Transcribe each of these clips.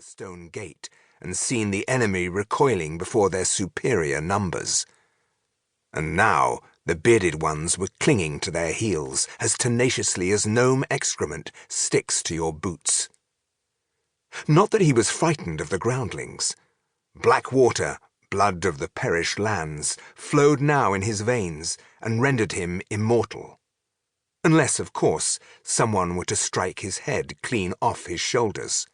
the stone gate and seen the enemy recoiling before their superior numbers. And now the bearded ones were clinging to their heels as tenaciously as gnome excrement sticks to your boots. Not that he was frightened of the groundlings. Black water, blood of the perished lands, flowed now in his veins and rendered him immortal. Unless, of course, someone were to strike his head clean off his shoulders.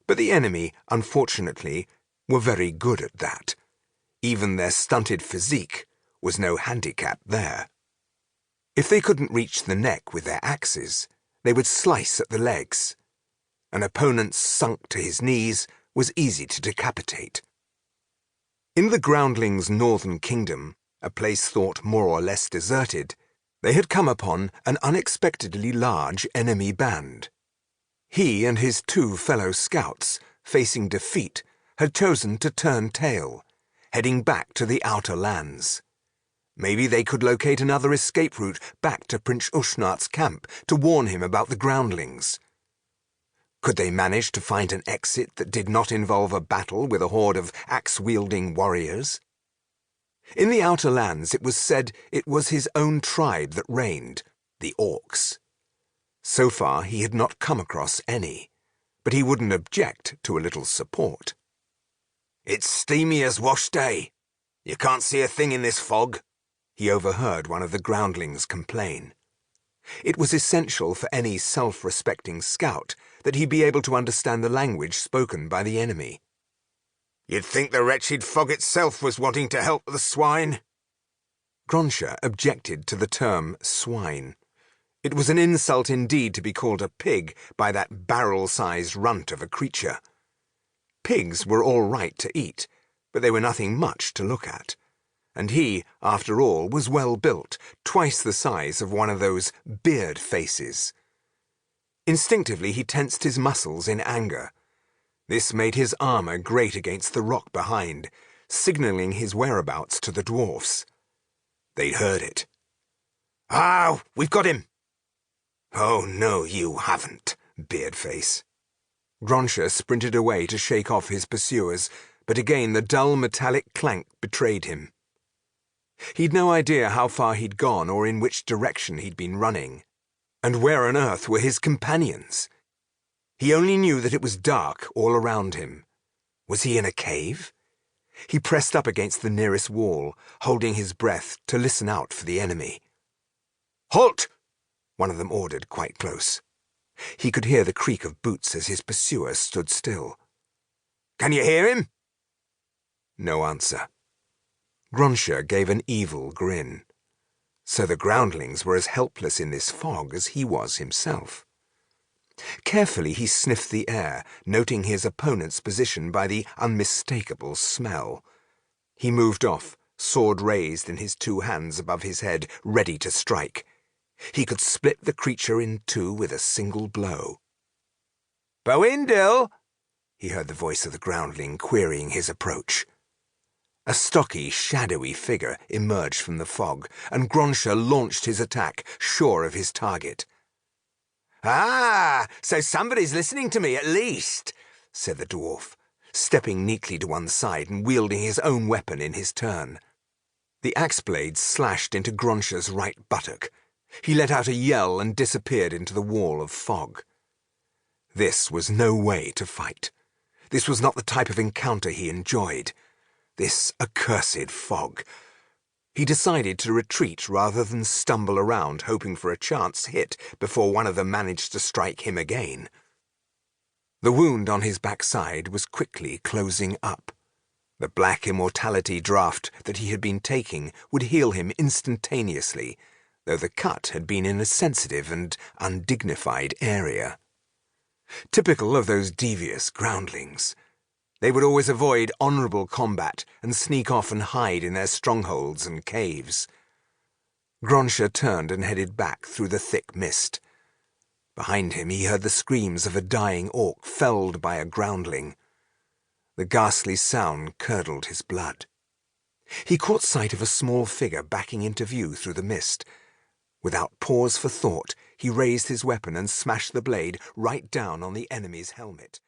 But the enemy, unfortunately, were very good at that. Even their stunted physique was no handicap there. If they couldn't reach the neck with their axes, they would slice at the legs. An opponent sunk to his knees was easy to decapitate. In the groundlings' northern kingdom, a place thought more or less deserted, they had come upon an unexpectedly large enemy band. He and his 2 fellow scouts, facing defeat, had chosen to turn tail, heading back to the outer lands. Maybe they could locate another escape route back to Prince Ushnart's camp to warn him about the groundlings. Could they manage to find an exit that did not involve a battle with a horde of axe-wielding warriors? In the outer lands it was said it was his own tribe that reigned, the orcs. So far he had not come across any, but he wouldn't object to a little support. "It's steamy as wash day. You can't see a thing in this fog," he overheard one of the groundlings complain. It was essential for any self-respecting scout that he be able to understand the language spoken by the enemy. "You'd think the wretched fog itself was wanting to help the swine." Gronsha objected to the term swine. It was an insult indeed to be called a pig by that barrel-sized runt of a creature. Pigs were all right to eat, but they were nothing much to look at. And he, after all, was well built, twice the size of one of those beard faces. Instinctively he tensed his muscles in anger. This made his armor grate against the rock behind, signaling his whereabouts to the dwarfs. They'd heard it. "Ah, we've got him!" "Oh, no, you haven't, Beardface." Gronsha sprinted away to shake off his pursuers, but again the dull metallic clank betrayed him. He'd no idea how far he'd gone or in which direction he'd been running. And where on earth were his companions? He only knew that it was dark all around him. Was he in a cave? He pressed up against the nearest wall, holding his breath to listen out for the enemy. "Halt!" one of them ordered quite close. He could hear the creak of boots as his pursuer stood still. "Can you hear him?" No answer. Gronsha gave an evil grin. So the groundlings were as helpless in this fog as he was himself. Carefully he sniffed the air, noting his opponent's position by the unmistakable smell. He moved off, sword raised in his 2 hands above his head, ready to strike. He could split the creature in 2 with a single blow. "Bowindil!" he heard the voice of the groundling querying his approach. A stocky, shadowy figure emerged from the fog, and Gronsha launched his attack, sure of his target. "Ah, so somebody's listening to me at least," said the dwarf, stepping neatly to one side and wielding his own weapon in his turn. The axe blade slashed into Gronsha's right buttock. He let out a yell and disappeared into the wall of fog. This was no way to fight. This was not the type of encounter he enjoyed. This accursed fog. He decided to retreat rather than stumble around hoping for a chance hit before one of them managed to strike him again. The wound on his backside was quickly closing up. The black immortality draught that he had been taking would heal him instantaneously, though the cut had been in a sensitive and undignified area. Typical of those devious groundlings. They would always avoid honorable combat and sneak off and hide in their strongholds and caves. Gronsha turned and headed back through the thick mist. Behind him he heard the screams of a dying orc felled by a groundling. The ghastly sound curdled his blood. He caught sight of a small figure backing into view through the mist. Without pause for thought, he raised his weapon and smashed the blade right down on the enemy's helmet.